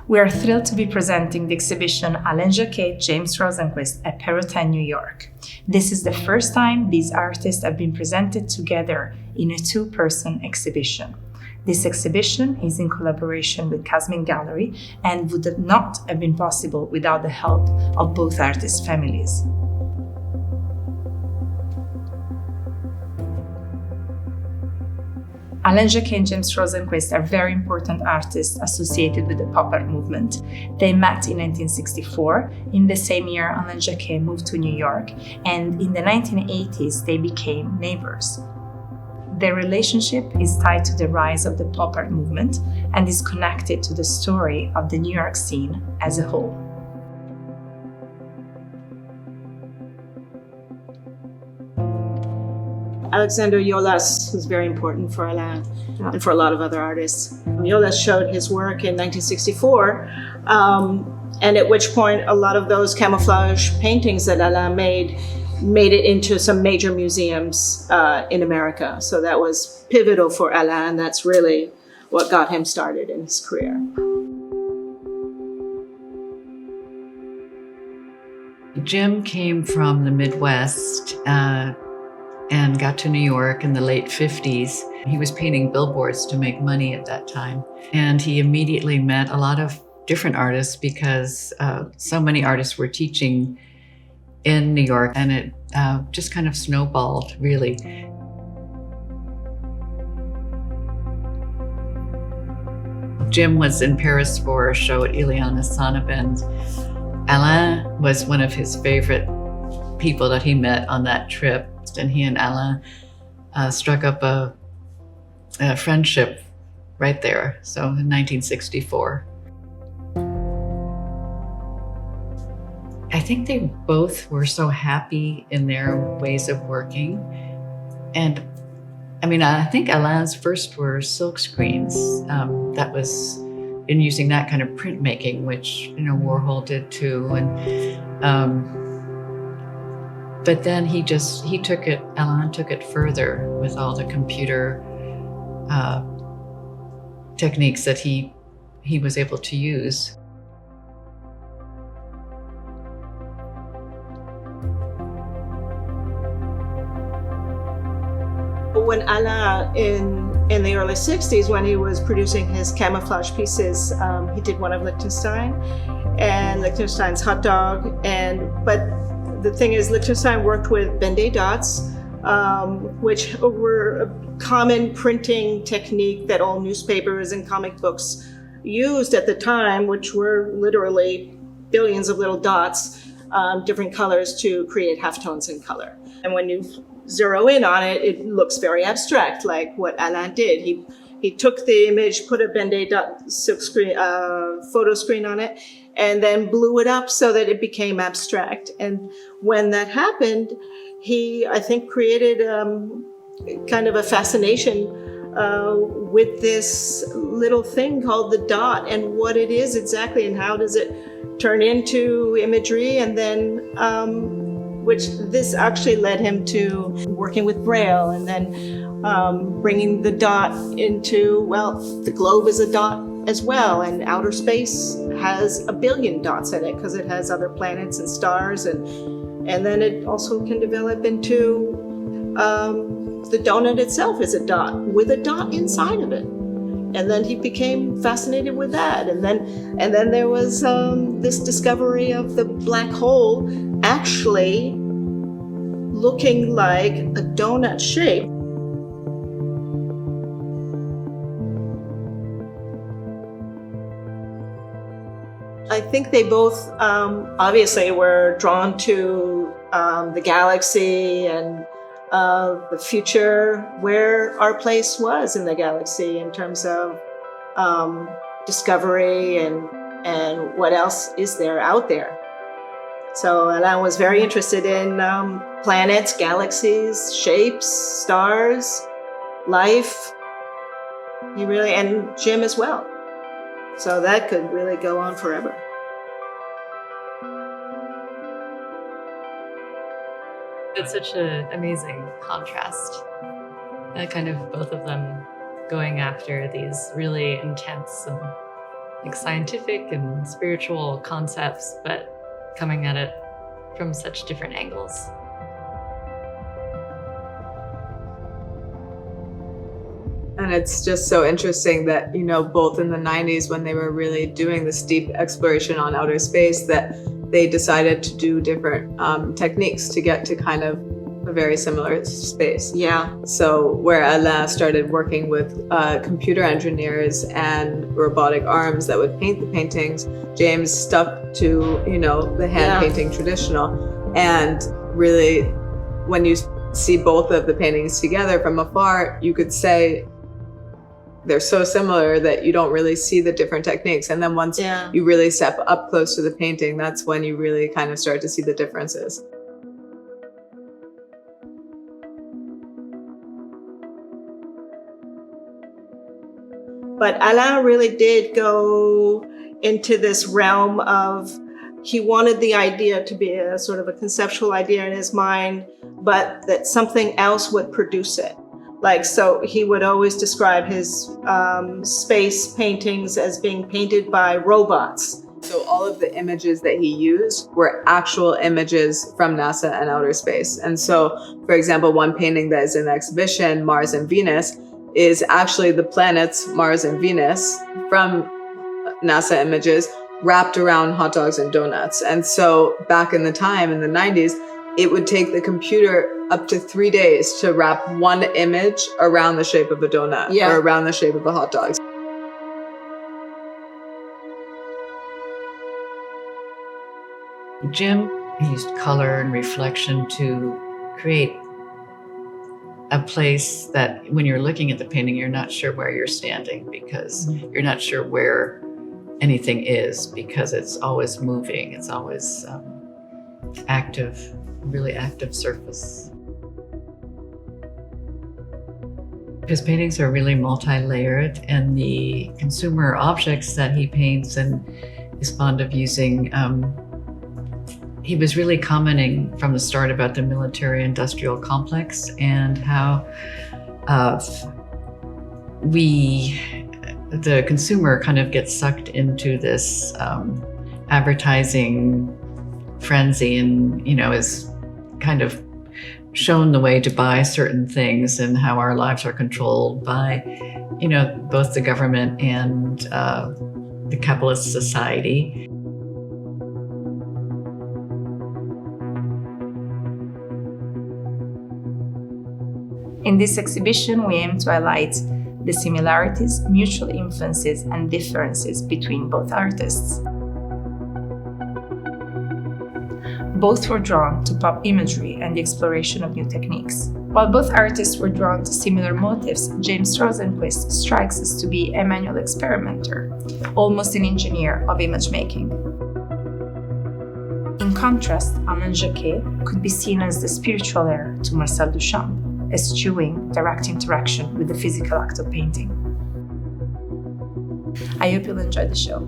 We are thrilled to be presenting the exhibition Alain Jacquet, James Rosenquist at Perrotin, New York. This is the first time these artists have been presented together in a two-person exhibition. This exhibition is in collaboration with Casmin Gallery and would not have been possible without the help of both artists' families. Alain Jacquet and James Rosenquist are very important artists associated with the pop art movement. They met in 1964. In the same year, Alain Jacquet moved to New York, and in the 1980s, they became neighbors. Their relationship is tied to the rise of the pop art movement and is connected to the story of the New York scene as a whole. Alexander Jolas was very important for Alain and for a lot of other artists. Jolas showed his work in 1964, and at which point a lot of those camouflage paintings that Alain made it into some major museums in America. So that was pivotal for Alain. That's really what got him started in his career. Jim came from the Midwest and got to New York in the late 50s. He was painting billboards to make money at that time. And he immediately met a lot of different artists because so many artists were teaching in New York, and it just kind of snowballed, really. Jim was in Paris for a show at Ileana Sonnabend. Alain was one of his favorite people that he met on that trip, and he and Alain struck up a friendship right there, so in 1964. I think they both were so happy in their ways of working. And I mean, I think Alain's first were silk screens. That was in using that kind of printmaking, which, you know, Warhol did too. And but then Alain took it further with all the computer techniques that he was able to use. When Alain, in the early 60s, when he was producing his camouflage pieces, he did one of Liechtenstein and Liechtenstein's hot dog. But the thing is, Liechtenstein worked with Ben-Day dots, which were a common printing technique that all newspapers and comic books used at the time, which were literally billions of little dots, different colors to create halftones in color. And when you zero in on it, it looks very abstract, like what Alain did. He took the image, put a Ben-Day dot silk screen, photo screen on it, and then blew it up so that it became abstract. And when that happened, he, I think, created kind of a fascination with this little thing called the dot and what it is exactly and how does it turn into imagery. And then which this actually led him to working with Braille and then bringing the dot into, well, the globe is a dot as well, and outer space has a billion dots in it because it has other planets and stars, and then it also can develop into the donut itself is a dot with a dot inside of it. And then he became fascinated with that. And then there was this discovery of the black hole actually looking like a donut shape. I think they both obviously were drawn to the galaxy and the future, where our place was in the galaxy in terms of discovery and what else is there out there. So Alain was very interested in planets, galaxies, shapes, stars, life. And Jim as well. So that could really go on forever. It's such an amazing contrast. Kind of both of them going after these really intense and like scientific and spiritual concepts, but coming at it from such different angles. And it's just so interesting that, both in the 90s when they were really doing this deep exploration on outer space, that they decided to do different techniques to get to kind of a very similar space. Yeah. So where Alain started working with computer engineers and robotic arms that would paint the paintings, James stuck to, the hand painting traditional. And really, when you see both of the paintings together from afar, you could say they're so similar that you don't really see the different techniques. And then once you really step up close to the painting, that's when you really kind of start to see the differences. But Alain really did go into this realm of, he wanted the idea to be a sort of a conceptual idea in his mind, but that something else would produce it. So he would always describe his space paintings as being painted by robots. So all of the images that he used were actual images from NASA and outer space. And so, for example, one painting that is in the exhibition, Mars and Venus, is actually the planets Mars and Venus from NASA images wrapped around hot dogs and donuts. And so back in the time, in the 90s, it would take the computer up to 3 days to wrap one image around the shape of a donut or around the shape of a hot dog. Jim used color and reflection to create a place that when you're looking at the painting, you're not sure where you're standing because you're not sure where anything is because it's always moving. It's always active, really active surface. His paintings are really multi-layered, and the consumer objects that he paints and is fond of using, he was really commenting from the start about the military-industrial complex and how the consumer kind of gets sucked into this advertising frenzy and, is kind of shown the way to buy certain things and how our lives are controlled by, both the government and the capitalist society. In this exhibition, we aim to highlight the similarities, mutual influences, and differences between both artists. Both were drawn to pop imagery and the exploration of new techniques. While both artists were drawn to similar motifs, James Rosenquist strikes us to be a manual experimenter, almost an engineer of image making. In contrast, Alain Jacquet could be seen as the spiritual heir to Marcel Duchamp, eschewing direct interaction with the physical act of painting. I hope you'll enjoy the show.